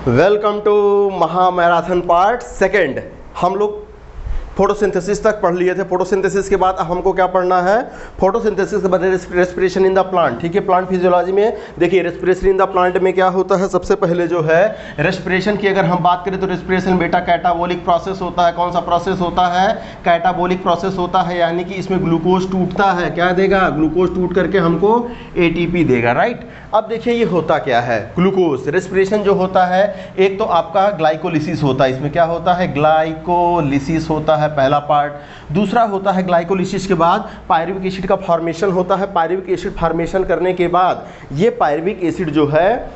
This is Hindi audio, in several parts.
वेलकम टू महामैराथन पार्ट सेकंड। हम लोग फोटोसिंथेसिस तक पढ़ लिए थे। फोटोसिंथेसिस के बाद अब हमको क्या पढ़ना है, फोटोसिंथेसिस के बाद रेस्पिरेशन इन द प्लांट। ठीक है, प्लांट फिजियोलॉजी में देखिए रेस्पिरेशन इन द प्लांट में क्या होता है। सबसे पहले जो है रेस्पिरेशन की अगर हम बात करें तो रेस्पिरेशन बेटा कैटाबोलिक प्रोसेस होता है। कौन सा प्रोसेस होता है? कैटाबोलिक प्रोसेस होता है, यानी कि इसमें ग्लूकोज टूटता है। क्या देगा? ग्लूकोज टूट करके हमको एटीपी देगा, राइट। अब देखिए ये होता क्या है, ग्लूकोज रेस्पिरेशन जो होता है, एक तो आपका ग्लाइकोलिसिस होता है। इसमें क्या होता है? ग्लाइकोलिसिस होता है पहला पार्ट। दूसरा होता है ग्लाइकोलिसिस के बाद पायरुविक एसिड का फॉर्मेशन होता है। पायरुविक एसिड फॉर्मेशन करने के बाद ये पायरुविक एसिड जो है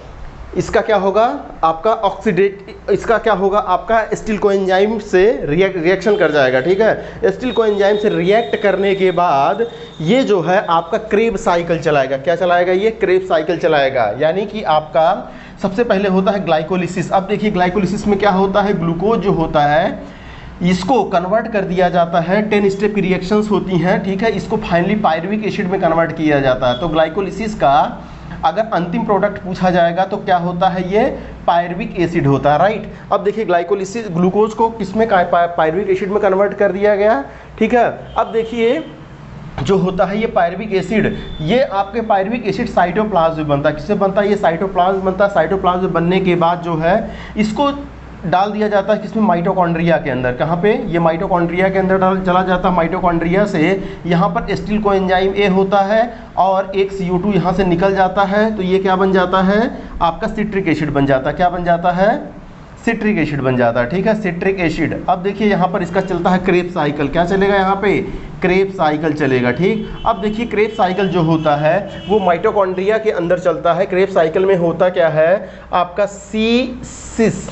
इसका क्या होगा, आपका ऑक्सीडेट, इसका क्या होगा, आपका एसिटिल कोएंजाइम से रिएक्शन कर जाएगा। ठीक है, एसिटिल कोएंजाइम से रिएक्ट करने के बाद ये जो है आपका क्रेब्स साइकिल चलाएगा। क्या चलाएगा? ये क्रेब्स साइकिल चलाएगा, यानी कि आपका सबसे पहले होता है ग्लाइकोलिसिस। अब देखिए ग्लाइकोलिसिस में क्या होता है, ग्लूकोज जो होता है इसको कन्वर्ट कर दिया जाता है। 10 स्टेप की रिएक्शंस होती हैं। ठीक है, इसको फाइनली पायरुविक एसिड में कन्वर्ट किया जाता है। तो ग्लाइकोलिसिस का अगर अंतिम प्रोडक्ट पूछा जाएगा तो क्या होता है, ये पायरुविक एसिड होता है, राइट। अब देखिए ग्लाइकोलिसिस ग्लूकोज को किसमें पायरुविक एसिड में कन्वर्ट कर दिया गया। ठीक है, अब देखिए जो होता है ये पायरुविक एसिड, ये आपके पायरुविक एसिड साइटोप्लाज्म में बनता है। किससे बनता है? ये साइटोप्लाज्म बनता है। साइटोप्लाज्म बनने के बाद जो है इसको डाल दिया जाता है किसमें? माइटोकॉन्ड्रिया के अंदर। कहाँ पे? ये माइटोकॉन्ड्रिया के अंदर चला जाता है। माइटोकॉन्ड्रिया से यहाँ पर एसिटिल कोएंजाइम ए होता है और एक CO2 यहाँ से निकल जाता है। तो ये क्या बन जाता है? आपका सिट्रिक एसिड बन जाता है। क्या बन जाता है? सिट्रिक एसिड बन जाता है। ठीक है, सिट्रिक एसिड। अब देखिए यहाँ पर इसका चलता है क्रेब्स साइकिल। क्या चलेगा यहाँ पे? क्रेब्स साइकिल चलेगा। ठीक, अब देखिए क्रेब्स साइकिल जो होता है वो माइटोकॉन्ड्रिया के अंदर चलता है। क्रेब्स साइकिल में होता क्या है, आपका C6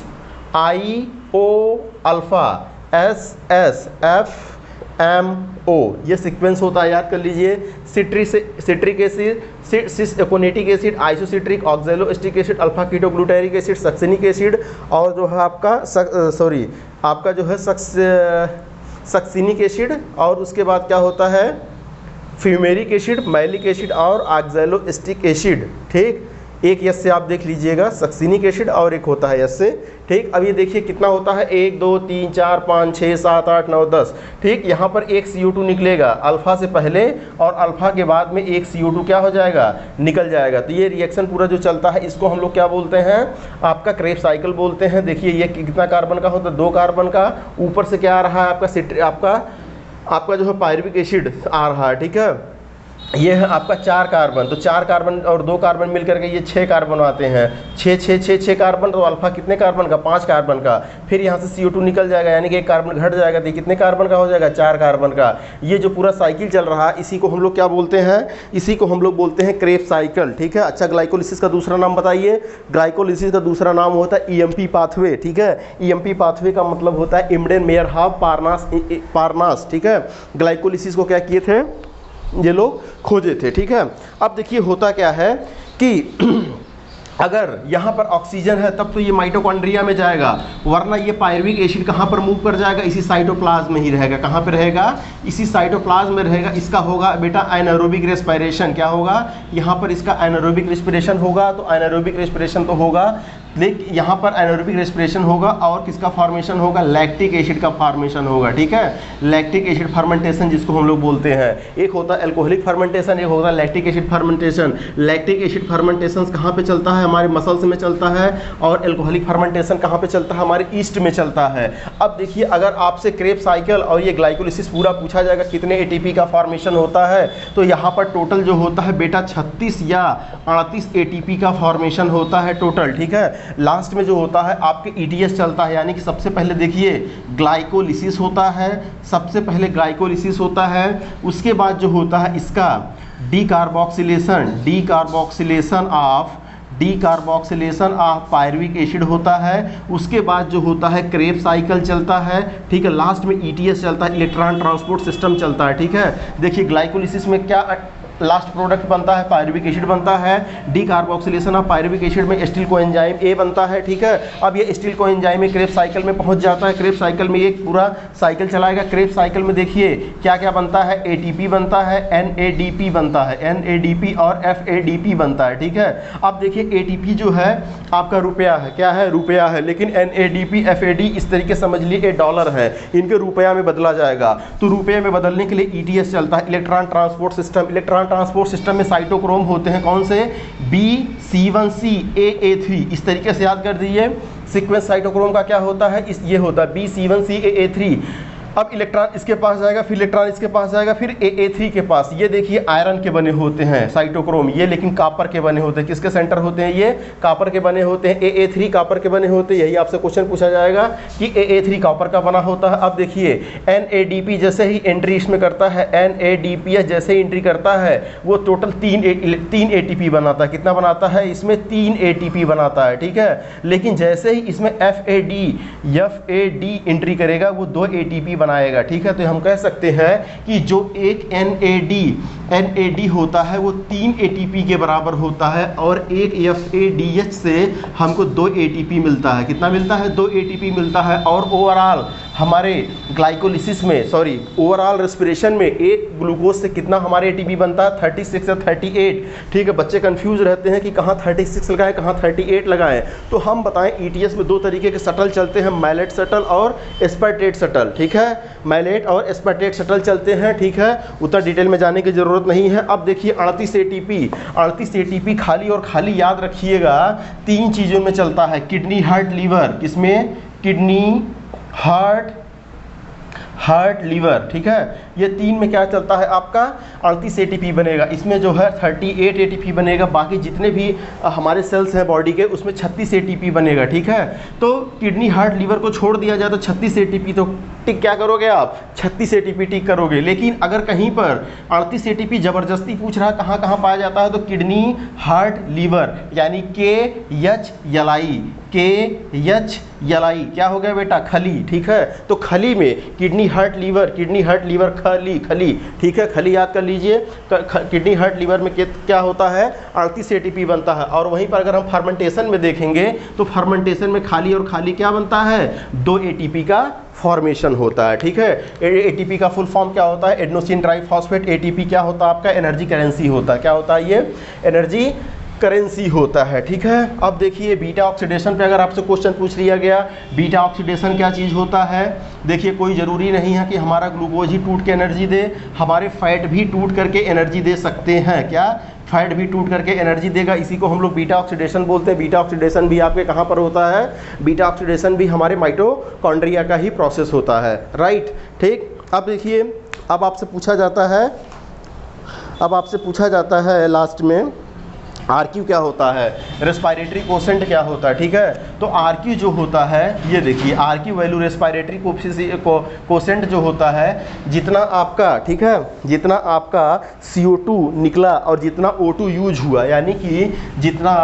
IO अल्फा SSFMO ये सीक्वेंस होता है, याद कर लीजिए। Citric acid, cis aconitic acid, isocitric oxaloacetic acid, alpha ketoglutaric acid, succinic acid, और जो है आपका आपका जो है सक्सिनिक एसिड, और उसके बाद क्या होता है फ्यूमेरिक एसिड, मैलिक एसिड और ऑक्सैलोएस्टिक एसिड। ठीक, एक यस से आप देख लीजिएगा, सक्सिनिक एसिड, और एक होता है यस से। ठीक, अब ये देखिए कितना होता है, 1 2 3 4 5 6 7 8 9 10। ठीक, यहाँ पर एक CO2 निकलेगा अल्फा से पहले, और अल्फा के बाद में एक CO2 क्या हो जाएगा? निकल जाएगा। तो ये रिएक्शन पूरा जो चलता है इसको हम लोग क्या बोलते हैं? आपका क्रेब्स साइकिल बोलते हैं। देखिए ये कितना कार्बन का होता है? 2 कार्बन का। ऊपर से क्या आ रहा है आपका आपका जो है पायरुविक एसिड आ रहा है। ठीक है, ये है आपका 4 कार्बन। तो 4 कार्बन और 2 कार्बन मिलकर के ये 6 कार्बन आते हैं। 6 कार्बन, तो अल्फा कितने कार्बन का? 5 कार्बन का। फिर यहाँ से CO2 निकल जाएगा, यानी कि 1 कार्बन घट जाएगा। तो कितने कार्बन का हो जाएगा? 4 कार्बन का। ये जो पूरा साइकिल चल रहा है इसी को हम लोग क्या बोलते हैं? इसी को हम लोग बोलते हैं क्रेब्स साइकिल। ठीक है, अच्छा ग्लाइकोलिसिस का दूसरा नाम बताइए। ग्लाइकोलिसिस का दूसरा नाम होता है EMP पाथवे। ठीक है, EMP पाथवे का मतलब होता है इम्डेन मेयरहाफ पारनास। ठीक है, ग्लाइकोलिसिस को क्या किए थे ये लोग? खोजे थे। ठीक है, अब देखिए होता क्या है कि अगर यहाँ पर ऑक्सीजन है तब तो ये माइटोकॉन्ड्रिया में जाएगा, वरना ये पायरुविक एसिड कहाँ पर मूव कर जाएगा? इसी साइटोप्लाज्म में ही रहेगा। कहाँ पर रहेगा? इसी साइटोप्लाज्म में रहेगा। इसका होगा बेटा एनारोबिक रेस्पिरेशन। क्या होगा? यहाँ पर इसका एनारोबिक रेस्पिरेशन होगा। तो एनारोबिक रेस्पिरेशन तो होगा, लेकिन यहाँ पर एनारोबिक रेस्पिरेशन होगा, और किसका फॉर्मेशन होगा? लैक्टिक एसिड का फॉर्मेशन होगा। ठीक है, लैक्टिक एसिड फर्मेंटेशन जिसको हम लोग बोलते हैं। एक होता है एल्कोहलिक फर्मेंटेशन, एक होता है lactic acid fermentation. Lactic acid fermentation कहाँ पे चलता है? हमारे मसल्स में चलता है। और एल्कोहलिक फर्मेंटेशन कहाँ पे चलता है? हमारे ईस्ट में चलता है। अब देखिए अगर आपसे क्रेब्स साइकिल और ये ग्लाइकोलिसिस पूरा पूछा जाएगा कितने ATP का फॉर्मेशन होता है, तो यहाँ पर टोटल जो होता है बेटा 36 या 38 ATP का फॉर्मेशन होता है टोटल। ठीक है, लास्ट में जो होता है आपके ETS चलता है, यानी कि सबसे पहले देखिए ग्लाइकोलिसिस होता है। सबसे पहले ग्लाइकोलिसिस होता है, उसके बाद जो होता है इसका डीकार्बोक्सिलेशन ऑफ पायरुविक एसिड होता है। उसके बाद जो होता है क्रेब्स साइकिल चलता है। ठीक है, लास्ट में ETS चलता है, इलेक्ट्रॉन ट्रांसपोर्ट सिस्टम चलता है। ठीक है, देखिए ग्लाइकोलिसिस में क्या लास्ट प्रोडक्ट बनता है पायरुविक एसिड बनता है, D carboxylation of pyruvic acid में एसिटिल कोएंजाइम ए बनता है, ठीक है। अब ये एसिटिल कोएंजाइम में क्रेब्स साइकिल में पहुंच जाता है, क्रेब्स साइकिल में एक पूरा साइकिल चलाएगा। क्रेब्स साइकिल में देखिए क्या क्या बनता है, एटीपी बनता है, एनएडीपी बनता है, एनएडीपी और एफएडीपी बनता है, ठीक है। अब देखिए एटीपी जो है आपका रुपया है, क्या है, रुपया है, लेकिन एनएडीपी एफएडी इस तरीके समझ लिए ये डॉलर है, इनके रुपया में बदला जाएगा। तो रुपये में बदलने के लिए ईटीएस चलता है, electron transport system. Electron transport system में साइटोक्रोम होते हैं, कौन से, BC1C AA3, इस तरीके से याद कर दीजिए। सीक्वेंस साइटोक्रोम का क्या होता है, ये होता है BC1C AA3। अब इलेक्ट्रॉन इसके पास जाएगा, फिर इलेक्ट्रॉन इसके पास जाएगा, फिर AA3 के पास। ये देखिए आयरन के बने होते हैं साइटोक्रोम, ये लेकिन कॉपर के बने होते हैं। किसके सेंटर होते हैं, ये कॉपर के बने होते हैं। AA3 कॉपर के बने होते हैं, यही आपसे क्वेश्चन पूछा जाएगा कि AA3 कॉपर का बना होता है। अब देखिए NADP जैसे ही एंट्री इसमें करता है, NADPS जैसे ही एंट्री करता है, वो टोटल 3 ATP बनाता है। कितना बनाता है, इसमें 3 ATP बनाता है, ठीक है। लेकिन जैसे ही इसमें FAD एंट्री करेगा, वो 2 ATP बनाएगा, ठीक है। तो हम कह सकते हैं कि जो एक NAD होता है वो 3 ATP के बराबर होता है, और एक FADH से हमको 2 ATP मिलता है। कितना मिलता है, 2 ATP मिलता है। और ओवरऑल हमारे ग्लाइकोलिसिस में, सॉरी ओवरऑल रेस्पिरेशन में एक ग्लूकोज से कितना हमारे ATP बनता है, 36 या 38, ठीक है। बच्चे कंफ्यूज रहते हैं कि कहाँ 36 लगाएं, कहाँ 38 लगाएं। तो हम बताएं ETS में 2 तरीके के शटल चलते हैं, मैलेट शटल और एस्पार्टेट शटल, ठीक है। मैलेट और एस्पार्टेट शटल चलते हैं, ठीक है। उतना डिटेल में जाने की जरूरत नहीं है। अब देखिए 38 ATP खाली और खाली याद रखिएगा 3 चीज़ों में चलता है, किडनी, हार्ट, लीवर। किसमें, किडनी, हार्ट, लीवर, ठीक है। ये 3 में क्या चलता है आपका, 38 ATP बनेगा। इसमें जो है 38 ATP बनेगा, बाकी जितने भी हमारे सेल्स हैं बॉडी के उसमें 36 ATP बनेगा, ठीक है। तो किडनी, हार्ट, लीवर को छोड़ दिया जाए तो 36 ATP तो टिक क्या करोगे आप, 36 ATP टिक करोगे। लेकिन अगर कहीं पर 38 ATP ज़बरदस्ती पूछ रहा है कहाँ कहाँ पाया जाता है, तो किडनी, हार्ट, लीवर, यानी KHLI क्या हो गया बेटा, खली, ठीक है। तो खली में किडनी, हार्ट, लीवर, खली, ठीक है। खली याद कर लीजिए। किडनी, हार्ट, लीवर में क्या होता है, 38 ATP बनता है। और वहीं पर अगर हम फर्मेंटेशन में देखेंगे तो फर्मेंटेशन में खाली और खाली क्या बनता है, 2 ATP का फॉर्मेशन होता है, ठीक है। ATP का फुल फॉर्म क्या होता है, एडेनोसिन ट्राइफॉस्फेट। ATP क्या होता है आपका, एनर्जी करेंसी होता है। क्या होता है ये, एनर्जी करेंसी होता है, ठीक है। अब देखिए बीटा ऑक्सीडेशन पे अगर आपसे क्वेश्चन पूछ लिया गया, बीटा ऑक्सीडेशन क्या चीज़ होता है। देखिए कोई ज़रूरी नहीं है कि हमारा ग्लूकोज ही टूट के एनर्जी दे, हमारे फैट भी टूट करके एनर्जी दे सकते हैं। क्या, फैट भी टूट करके एनर्जी देगा, इसी को हम लोग बीटा ऑक्सीडेशन बोलते हैं। बीटा ऑक्सीडेशन भी आपके कहाँ पर होता है, बीटा ऑक्सीडेशन भी हमारे माइटोकॉन्ड्रिया का ही प्रोसेस होता है, राइट, ठीक। अब देखिए अब आपसे पूछा जाता है लास्ट में RQ क्या होता है, रेस्पिरेटरी कोसेंट क्या होता है, ठीक है। तो RQ जो होता है, ये देखिए RQ वैल्यू रेस्पिरेटरी कोसेंट जो होता है, जितना आपका, ठीक है, जितना आपका CO2 निकला और जितना O2 यूज हुआ, यानी कि जितना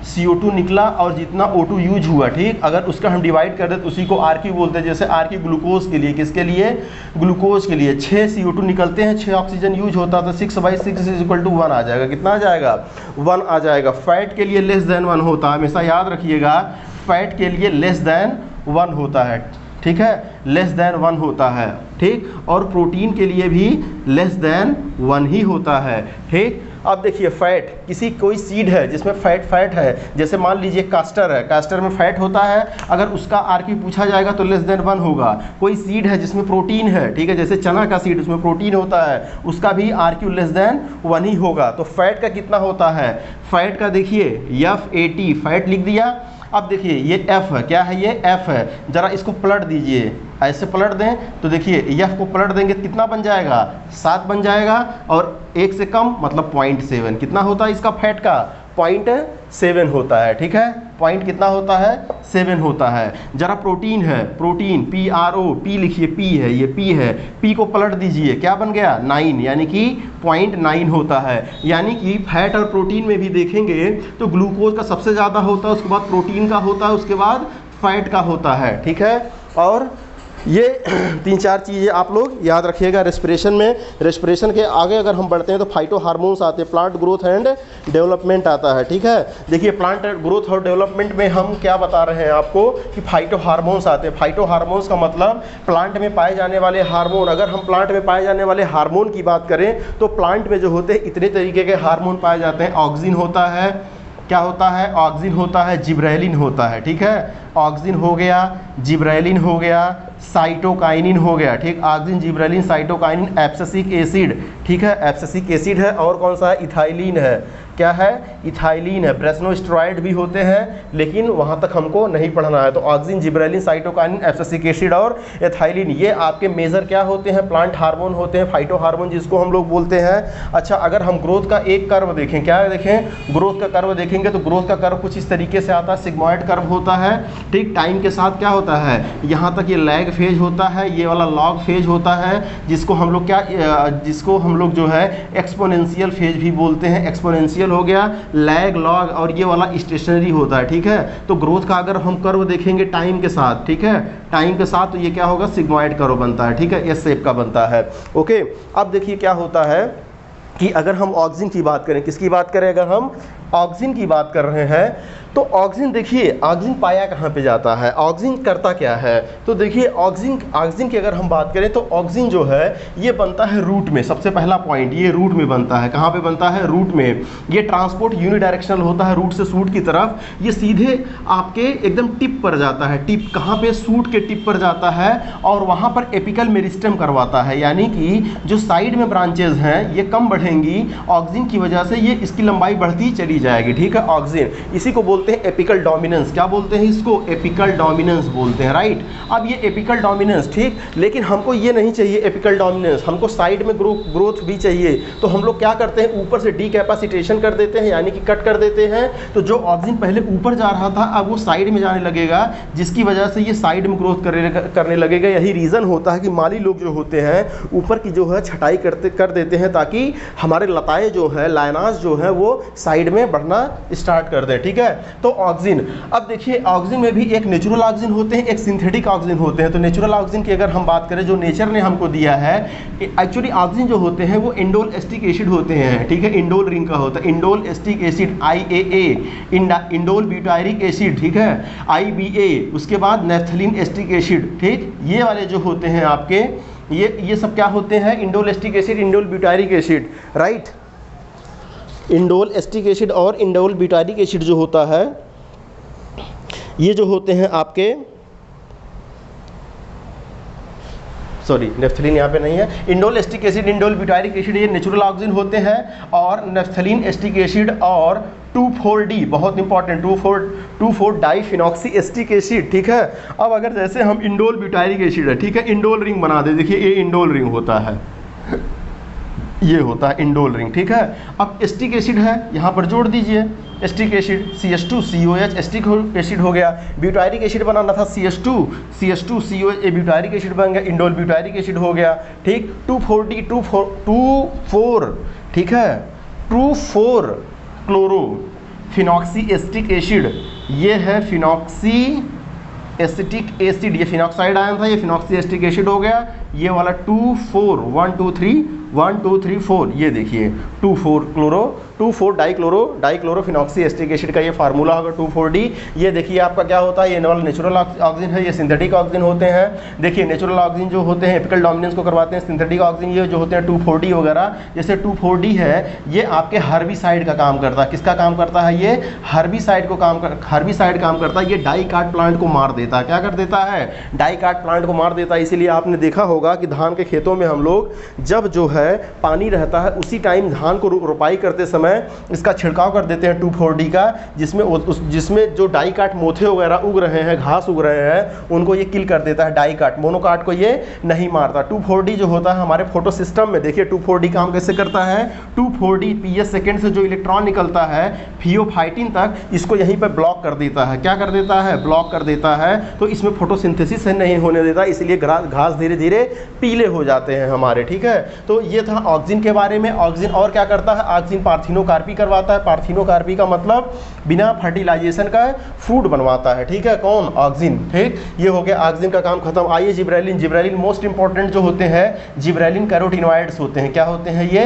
CO2 निकला और जितना O2 यूज हुआ, ठीक, अगर उसका हम डिवाइड कर दें तो उसी को RQ बोलते हैं। जैसे RQ ग्लूकोज के लिए, किसके लिए, ग्लूकोज के लिए 6 CO2 निकलते हैं, 6 ऑक्सीजन यूज होता है, तो 6/6 = 1 आ जाएगा। कितना आ जाएगा, 1 आ जाएगा। फैट के लिए लेस देन 1 होता है, हमेशा याद रखिएगा, फैट के लिए लेस देन 1 होता है, ठीक है, लेस देन 1 होता है, ठीक। और प्रोटीन के लिए भी लेस देन 1 ही होता है, ठीक। अब देखिए फैट, कोई सीड है जिसमें फैट है, जैसे मान लीजिए कास्टर है, कास्टर में फैट होता है, अगर उसका RQ पूछा जाएगा तो लेस देन 1 होगा। कोई सीड है जिसमें प्रोटीन है, ठीक है, जैसे चना का सीड, उसमें प्रोटीन होता है, उसका भी RQ लेस देन 1 ही होगा। तो फैट का कितना होता है, फैट का देखिए FAT, फैट लिख दिया। अब देखिए ये F है, क्या है, ये F है। ज़रा इसको पलट दीजिए, ऐसे पलट दें तो देखिए F को पलट देंगे कितना बन जाएगा, 7 बन जाएगा। और 1 से कम मतलब 0.7, कितना होता है इसका फैट का, 0.7 होता है, ठीक है। पॉइंट कितना होता है, 7 होता है। जरा प्रोटीन है, प्रोटीन PRO, P लिखिए, P है, ये P है, P को पलट दीजिए, क्या बन गया, 9, यानी कि 0.9 होता है। यानी कि फैट और प्रोटीन में भी देखेंगे तो ग्लूकोज का सबसे ज़्यादा होता है, उसके बाद प्रोटीन का होता है, उसके बाद फैट का होता है, ठीक है। और ये 3-4 चीज़ें आप लोग याद रखिएगा रेस्पिरेशन में। रेस्पिरेशन के आगे अगर हम बढ़ते हैं तो फाइटो हार्मोन्स आते हैं, प्लांट ग्रोथ एंड डेवलपमेंट आता है, ठीक है। देखिए प्लांट ग्रोथ और डेवलपमेंट में हम क्या बता रहे हैं आपको कि फाइटो हार्मोन्स आते हैं। फाइटो हार्मोन्स का मतलब प्लांट में पाए जाने वाले हार्मोन। अगर हम प्लांट में पाए जाने वाले हार्मोन की बात करें तो प्लांट में जो होते हैं इतने तरीके के हार्मोन पाए जाते हैं। ऑक्सिन होता है, क्या होता है, ऑक्सिन होता है, जिब्रेलिन होता है, ठीक है। ऑक्सिन हो गया, जिब्रेलिन हो गया, साइटोकाइनिन हो गया, ठीक। Auxin, gibberellin, cytokinin, abscisic acid, ठीक है, एब्सिसिक एसिड है। और कौन सा है, इथाइलिन है, क्या है, इथाइलिन है। ब्रेसनोस्टेरॉइड भी होते हैं लेकिन वहाँ तक हमको नहीं पढ़ना है। तो auxin, gibberellin, cytokinin, abscisic acid और इथाइलिन ये आपके मेजर क्या होते हैं, प्लांट हार्मोन होते हैं, फाइटो हार्मोन जिसको हम लोग बोलते हैं। अच्छा, अगर हम ग्रोथ का एक कर्व देखें, क्या देखें, ग्रोथ का कर्व देखेंगे तो ग्रोथ का कर्व कुछ इस तरीके से आता है, सिग्मॉइड कर्व होता है, ठीक। टाइम के साथ क्या होता है, यहाँ तक ये लैग फेज होता है, ये वाला लॉग फेज होता है, जिसको हम लोग क्या, जिसको हम लोग जो है एक्सपोनेंशियल फेज भी बोलते हैं। एक्सपोनेंशियल हो गया, लैग, लॉग, और ये वाला स्टेशनरी होता है, ठीक है। तो ग्रोथ का अगर हम कर्व देखेंगे टाइम के साथ, ठीक है, टाइम के साथ, तो ये क्या होगा, सिग्मॉइड कर्व बनता है, ठीक है, एस शेप का बनता है। ओके, अब देखिए क्या होता है कि अगर हम ऑक्सिन की बात करें, किसकी बात करें, अगर हम ऑक्सिन की बात कर रहे हैं तो ऑक्सिन, देखिए ऑक्सिन पाया कहाँ पे जाता है, ऑक्सिन करता क्या है। तो देखिए ऑक्सिन की अगर हम बात करें तो ऑक्सिन जो है ये बनता है रूट में। सबसे पहला पॉइंट, ये रूट में बनता है। कहाँ पे बनता है, रूट में। ये ट्रांसपोर्ट यूनिडायरेक्शनल होता है, रूट से सूट की तरफ। ये सीधे आपके एकदम टिप पर जाता है। टिप कहाँ पे, सूट के टिप पर जाता है और वहाँ पर एपिकल मेरिस्टेम करवाता है, यानी कि जो साइड में ब्रांचेज हैं ये कम बढ़ेंगी, ऑक्सिन की वजह से ये इसकी लंबाई बढ़ती चली जाएगी, ठीक है। ऑक्सिन, इसी को बोलते हैं एपिकल डोमिनेंस। क्या बोलते हैं इसको, एपिकल डोमिनेंस बोलते हैं, राइट। अब ये एपिकल डोमिनेंस, ठीक, लेकिन हमको ये नहीं चाहिए एपिकल डोमिनेंस, हमको साइड में ग्रोथ भी चाहिए। तो हम लोग क्या करते हैं, ऊपर से डीकैपेसिटेशन कर देते हैं, यानी कि कट कर देते हैं। तो जो ऑक्सिन पहले ऊपर जा रहा था अब वो साइड में जाने लगेगा, जिसकी वजह से ये साइड में ग्रोथ करने लगेगा। यही रीज़न होता है कि माली लोग जो होते हैं ऊपर की जो है छटाई कर देते हैं, ताकि हमारे लताएं जो है, लायनास जो है, वो साइड में बढ़ना स्टार्ट कर दें, ठीक है। तो ऑक्सिन, अब देखिए ऑक्सिन में भी एक नेचुरल ऑक्सिन होते हैं, एक सिंथेटिक ऑक्सिन होते हैं। तो नेचुरल ऑक्सिन की अगर हम बात करें, जो नेचर ने हमको दिया है, एक्चुअली ऑक्सिन जो होते हैं वो इंडोल एस्टिक एसिड होते हैं, ठीक है। इंडोल रिंग का होता है, indole acetic acid, IAA, indole butyric acid, ठीक है, IBA, उसके बाद नेफ्थलीन एस्टिक एसिड, ठीक। ये वाले जो होते हैं आपके, ये सब क्या होते हैं, indole acetic acid, indole butyric acid, right. Indole acetic acid और इंडोल ब्यूटायरिक एसिड जो होता है, ये जो होते हैं आपके, सॉरी नेफ्थलीन यहाँ पे नहीं है, indole acetic acid, indole butyric acid, ये नेचुरल ऑक्सिन होते हैं। और नेफ्थलीन एस्टिक एसिड और 2,4-D, बहुत इंपॉर्टेंट, 2,4 डाइफिनॉक्सी एस्टिक एसिड, ठीक है। अब अगर जैसे हम इंडोल ब्यूटायरिक एसिड है, ठीक है, इंडोल रिंग बना दे, देखिए ये इंडोल रिंग होता है, ये होता है इंडोल रिंग, ठीक है। अब एस्टिक एसिड है, यहाँ पर जोड़ दीजिए acetic acid, CH2COH acetic acid हो गया। ब्यूटायरिक एसिड बनाना था CH2COH, ये ब्यूटायरिक एसिड बन गया, इंडोल ब्यूटायरिक एसिड हो गया, ठीक। 2,4-D, 2,4, ठीक है, 2,4 क्लोरो फिनॉक्सी एस्टिक एसिड, ये है फिनॉक्सी एसिटिक एसिड, ये फिनॉक्साइड आयन था, ये फिनॉक्सी एस्टिक एसिड हो गया। ये वाला 2,4, 1 2 3 1 2 3 4, ये देखिए 2,4 chloro, 2,4 dichloro phenoxy acetic acid का ये फार्मूला होगा 2,4-D। ये देखिए आपका क्या होता है, ये वाला नेचुरल ऑक्सिन है, ये सिंथेटिक ऑक्सिन होते हैं। देखिए नेचुरल ऑक्सिन जो होते हैं एपिकल डोमिनेंस को करवाते हैं, सिंथेटिक ऑक्सिन ये जो होते हैं 2,4-D वगैरह। जैसे 2,4-D है, ये आपके हर्बिसाइड का काम करता है। किसका काम करता है, ये हर्बिसाइड काम करता है। ये डाइकाट प्लांट को मार देता है, क्या कर देता है, डाइकाट प्लांट को मार देता है। इसीलिए आपने देखा होगा कि धान के खेतों में हम लोग जब जो है पानी रहता है उसी टाइम धान को रोपाई करते समय इसका छिड़काव कर देते हैं 2,4-D का, जिसमें जो डाइकाट मोथे वगैरह उग रहे हैं, घास उग रहे हैं, उनको ये किल कर देता है। डाइकाट, मोनोकाट को ये नहीं मारता। 2,4-D जो होता है हमारे फोटो सिस्टम में, देखिए 2,4-D काम कैसे करता है। 2,4-D PS सेकेंड से जो इलेक्ट्रॉन निकलता है फियोफाइटिन तक, इसको यहीं पर ब्लॉक कर देता है। क्या कर देता है, ब्लॉक कर देता है। तो इसमें फोटोसिंथेसिस नहीं होने देता, इसलिए घास धीरे धीरे पीले हो जाते हैं हमारे, ठीक है। तो ये था ऑक्सिन के बारे में। ऑक्सिन और क्या करता है, ऑक्सिन पार्थिनोकार्पी करवाता है। पार्थिनोकार्पी का मतलब बिना फर्टिलाइजेशन का फ्रूट बनवाता है, ठीक है, कौन, ऑक्सिन, ठीक। ये हो गया ऑक्सिन का काम खत्म। आइए जिब्रेलिन। जिब्रेलिन मोस्ट इंपॉर्टेंट जो होते हैं, जिब्रेलिन कैरोटिनॉइड्स होते हैं। क्या होते हैं ये,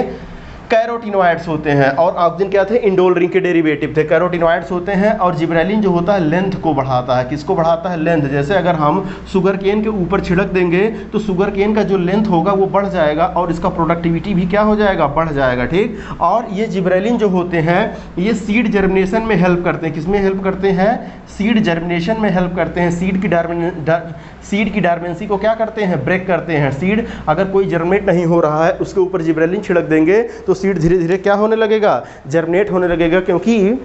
कैरोटिनॉइड्स होते हैं। और ऑक्सिन क्या थे, इंडोल रिंग के डेरिवेटिव थे, कैरोटिनॉइड्स होते हैं। और जिब्रेलिन जो होता है लेंथ को बढ़ाता है। किसको बढ़ाता है, लेंथ। जैसे अगर हम शुगर केन के ऊपर छिड़क देंगे तो शुगर केन का जो लेंथ होगा वो बढ़ जाएगा और इसका प्रोडक्टिविटी भी क्या हो जाएगा, बढ़ जाएगा, ठीक। और ये जिब्रेलिन जो होते हैं ये सीड जर्मिनेशन में हेल्प करते हैं। किसमें हेल्प करते हैं, सीड जर्मिनेशन में हेल्प करते हैं। सीड की डार्मेंसी को क्या करते हैं, ब्रेक करते हैं। सीड अगर कोई जर्मिनेट नहीं हो रहा है उसके ऊपर जिब्रेलिन छिड़क देंगे तो सीड धीरे धीरे क्या होने लगेगा, जर्मिनेट होने लगेगा, क्योंकि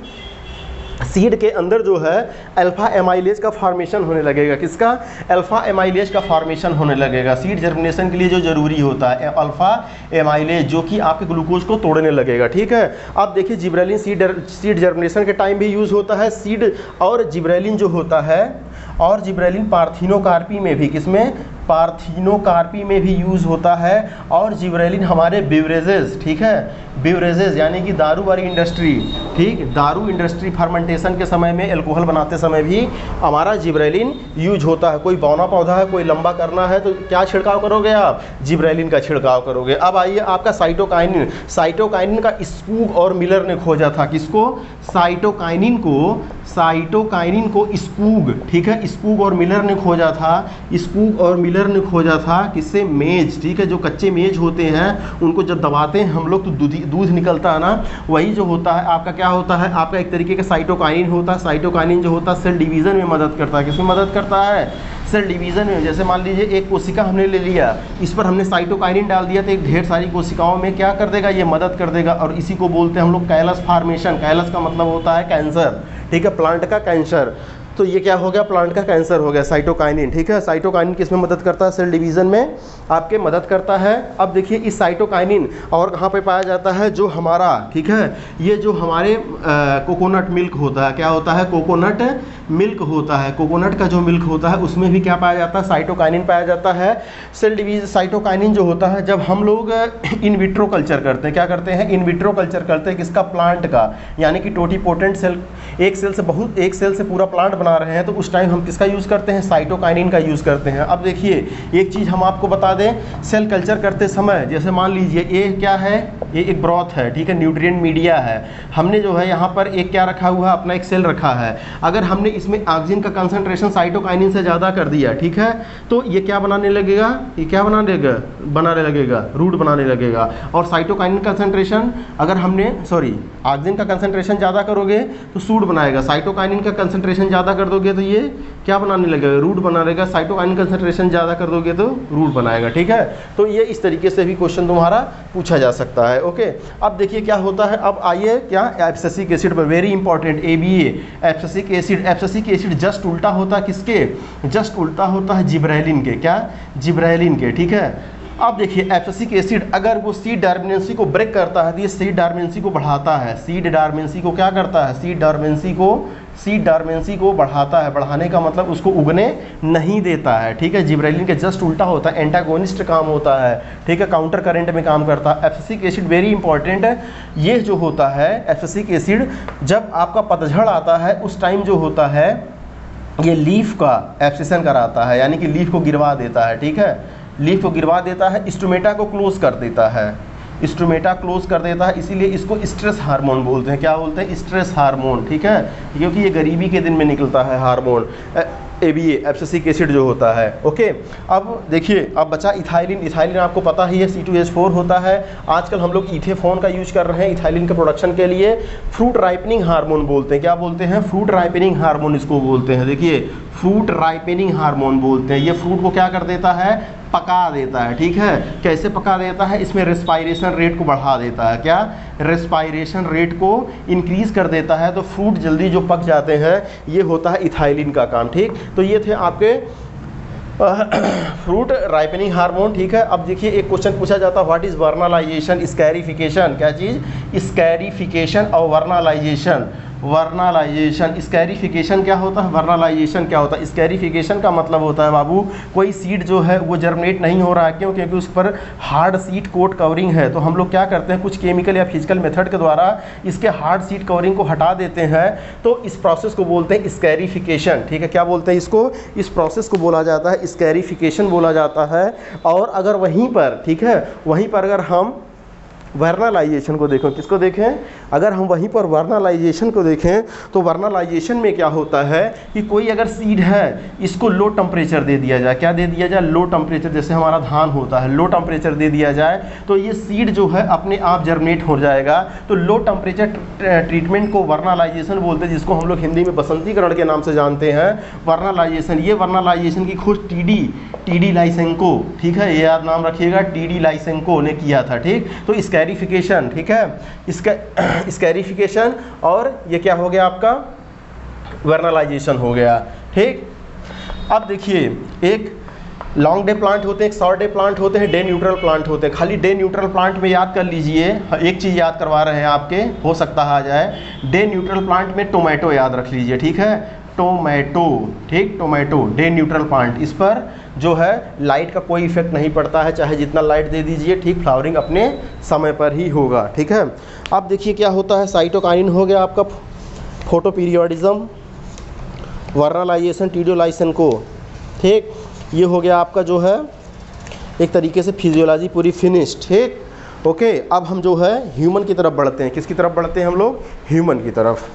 सीड के अंदर जो है अल्फा एमाइलेज का फॉर्मेशन होने लगेगा। किसका, अल्फा एमाइलेज का फॉर्मेशन होने लगेगा। सीड जर्मिनेशन के लिए जो जरूरी होता है अल्फा एमाइलेज, जो कि आपके ग्लूकोज को तोड़ने लगेगा, ठीक है। अब देखिए जिब्रेलिन सीड जर्मिनेशन के टाइम भी यूज़ होता है सीड। और जिब्रेलिन जो होता है, और जिब्रेलिन पार्थिनोकार्पी में भी, किसमें, पार्थिनोकार्पी में भी यूज़ होता है। और जिब्रेलिन हमारे बिवरेजेस, ठीक है, बिवरेजेस यानी कि दारू वाली इंडस्ट्री, ठीक, दारू इंडस्ट्री फर्मेंटेशन के समय में अल्कोहल बनाते समय भी हमारा जिब्रेलिन यूज होता है। कोई बौना पौधा है, कोई लंबा करना है तो क्या छिड़काव करोगे आप, जिब्रेलिन का छिड़काव करोगे। अब आइए आपका साइटोकाइनिन। साइटोकाइनिन का स्पूग और मिलर ने खोजा था। किसको, साइटोकाइनिन को स्पूग, ठीक है, स्पूग और मिलर ने खोजा था। स्पूग और मिलर ने खोजा था किससे, मेज, ठीक है। जो कच्चे मेज होते हैं उनको जब दबाते हैं हम लोग तो दूध निकलता है ना, वही जो होता है आपका क्या होता है, आपका एक तरीके का साइटोकाइनिन होता है। साइटोकाइनिन जो होता है सेल डिवीज़न में मदद करता है। किसमें मदद करता है, सेल डिवीज़न में। जैसे मान लीजिए एक कोशिका हमने ले लिया, इस पर हमने साइटोकाइनिन डाल दिया तो एक ढेर सारी कोशिकाओं में क्या कर देगा, ये मदद कर देगा। और इसी को बोलते हैं हम लोग कैलस फॉर्मेशन। कैलस का मतलब होता है कैंसर, ठीक है, प्लांट का कैंसर। तो ये क्या हो गया, प्लांट का कैंसर हो गया, साइटोकाइनिन, ठीक है। साइटोकाइनिन किसमें मदद करता है, सेल डिवीज़न में आपके मदद करता है। अब देखिए इस साइटोकाइनिन और कहाँ पे पाया जाता है, जो हमारा, ठीक है, ये जो हमारे कोकोनट मिल्क होता है, क्या होता है, कोकोनट मिल्क होता है। कोकोनट का जो मिल्क होता है उसमें भी क्या पाया जाता है, साइटोकाइनिन पाया जाता है। सेल डिवीज़न साइटोकाइनिन जो होता है, जब हम लोग इन विट्रो कल्चर करते हैं, क्या करते हैं, इन विट्रो कल्चर करते हैं, किसका, प्लांट का, यानी कि टोटीपोटेंट सेल, एक सेल से पूरा प्लांट बना रहे हैं तो उस टाइम हम किसका यूज़ करते हैं, साइटोकाइनिन का यूज़ करते हैं। अब देखिए एक चीज़ हम आपको बता दें, सेल कल्चर करते समय जैसे मान लीजिए ये क्या है, ये एक ब्रॉथ है, ठीक है, न्यूट्रिएंट मीडिया है। हमने जो है यहाँ पर एक क्या रखा हुआ है, अपना एक सेल रखा है। अगर हमने इसमें ऑक्सीजन का कंसंट्रेशन साइटोकाइनिन से ज़्यादा कर दिया, ठीक है, तो ये क्या बनाने लगेगा, ये क्या बनाने लगेगा, रूट बनाने लगेगा। और साइटोकाइनिन कंसंट्रेशन अगर हमने ऑक्सीजन का कंसंट्रेशन ज़्यादा करोगे तो सूट बनाएगा। साइटोकाइनिन का कंसंट्रेशन ज़्यादा कर दोगे तो ये क्या बनाने लगेगा, रूट बनाएगा। साइटोकाइनिन कंसंट्रेशन ज़्यादा कर दोगे तो रूट बनाएगा, ठीक है। तो ये इस तरीके से भी क्वेश्चन तुम्हारा पूछा जा सकता है, ओके। अब देखिए क्या होता है, अब आइए क्या, एब्सिसिक एसिड पर, very important, ABA, abscisic acid. Abscisic acid just उल्टा होता है किसके, जस्ट उल्टा होता है जिब्रेलिन के, क्या, जिब्रेलिन के, ठीक है। अब देखिए एब्सिसिक एसिड अगर वो सीड डार्मिनेंसी को ब्रेक करता है तो ये सीड डार्मिनेंसी को बढ़ाता है। सीड डार्मिनेंसी को क्या करता है, सीड डार्मिनेंसी को बढ़ाता है। बढ़ाने का मतलब उसको उगने नहीं देता है, ठीक है। जिब्रेलिन के जस्ट उल्टा होता है, एंटागोनिस्ट काम होता है, ठीक है, काउंटर करंट में काम करता है। एब्सिसिक एसिड वेरी इंपॉर्टेंट है। ये जो होता है एब्सिसिक एसिड, जब आपका पतझड़ आता है उस टाइम जो होता है ये लीफ का एब्सिशन कराता है, यानी कि लीफ को गिरवा देता है, ठीक है, लीफ को गिरवा देता है, स्टोमेटा को क्लोज कर देता है, स्टोमेटा क्लोज कर देता है, इसीलिए इसको स्ट्रेस हार्मोन बोलते हैं। क्या बोलते हैं, स्ट्रेस हार्मोन, ठीक है, क्योंकि ये गरीबी के दिन में निकलता है हार्मोन, ABA, एब्सिसिक एसिड जो होता है, ओके। अब देखिए अब बचा इथाइलिन। इथाइलिन आपको पता ही है C2H4 होता है। आजकल हम लोग इथेफॉन का यूज कर रहे हैं इथाइलिन के प्रोडक्शन के लिए। फ्रूट राइपनिंग हार्मोन बोलते हैं, क्या बोलते हैं, फ्रूट राइपनिंग हार्मोन इसको बोलते हैं। देखिए फ्रूट राइपनिंग हार्मोन बोलते हैं। ये फ्रूट को क्या कर देता है, पका देता है, ठीक है। कैसे पका देता है, इसमें रेस्पायरेशन रेट को बढ़ा देता है, क्या, रेस्पायरेशन रेट को इंक्रीज कर देता है, तो फ्रूट जल्दी जो पक जाते हैं, ये होता है इथाइलिन का काम, ठीक। तो ये थे आपके फ्रूट राइपनिंग हार्मोन, ठीक है। अब देखिए एक क्वेश्चन पूछा जाता है, व्हाट इज वर्नालाइजेशन, स्कैरिफिकेशन, क्या चीज़, स्कैरिफिकेशन और वर्नालाइजेशन। वर्नालाइजेशन। स्कैरिफिकेशन क्या होता है, वर्नालाइजेशन क्या होता है? स्कैरिफिकेशन का मतलब होता है बाबू कोई सीड जो है वो जर्मिनेट नहीं हो रहा है, क्यों? क्योंकि उस पर हार्ड सीड कोट कवरिंग है। तो हम लोग क्या करते हैं, कुछ केमिकल या फिजिकल मेथड के द्वारा इसके हार्ड सीड कवरिंग को हटा देते हैं। तो इस प्रोसेस को बोलते हैं स्कैरिफिकेशन। ठीक है, क्या बोलते हैं इसको? इस प्रोसेस को बोला जाता है स्कैरिफिकेशन बोला जाता है। और अगर वहीं पर, ठीक है, वहीं पर अगर हम वर्नालाइजेशन को देखें, किसको देखें? अगर हम वहीं पर वर्नालाइजेशन को देखें तो वर्नालाइजेशन में क्या होता है कि कोई अगर सीड है इसको लो टेम्परेचर दे दिया जाए। क्या दे दिया जाए? Low temperature. जैसे हमारा धान होता है, लो टेम्परेचर दे दिया जाए तो ये सीड जो है अपने आप जर्मिनेट हो जाएगा। तो लो टेम्परेचर ट्रीटमेंट को वर्नालाइजेशन बोलते हैं, जिसको हम लोग हिंदी में बसंतीकरण के नाम से जानते हैं, वर्नालाइजेशन। ये वर्नालाइजेशन की खोज टी डी लाइसेंको, ठीक है, ये याद नाम रखिएगा, टी.डी. लाइसेंको ने किया था। ठीक, तो स्कैरिफिकेशन, ठीक है, इसका स्कैरिफिकेशन और ये क्या हो गया आपका? वर्नालाइजेशन हो गया। ठीक, अब देखिए, एक लॉन्ग डे प्लांट होते हैं, एक शॉर्ट डे प्लांट होते हैं, डे न्यूट्रल प्लांट होते हैं। खाली डे न्यूट्रल प्लांट में याद कर लीजिए, एक चीज़ याद करवा रहे हैं आपके, हो सकता है आ जाए। डे न्यूट्रल प्लांट में टोमेटो याद रख लीजिए, ठीक है, टोमेटो, ठीक, टोमेटो डे न्यूट्रल प्लांट। इस पर जो है लाइट का कोई इफेक्ट नहीं पड़ता है, चाहे जितना लाइट दे दीजिए, ठीक, फ्लावरिंग अपने समय पर ही होगा। ठीक है, अब देखिए क्या होता है, साइटोकाइनिन हो गया आपका, फोटोपीरियोडिज्म, वर्नालाइजेशन, टी.डी. ठीक, ये हो गया आपका जो है एक तरीके से फिजियोलॉजी पूरी फिनिश्ड। ठीक, ओके, अब हम जो है ह्यूमन की तरफ बढ़ते हैं। किसकी तरफ बढ़ते हैं हम लोग? ह्यूमन की तरफ।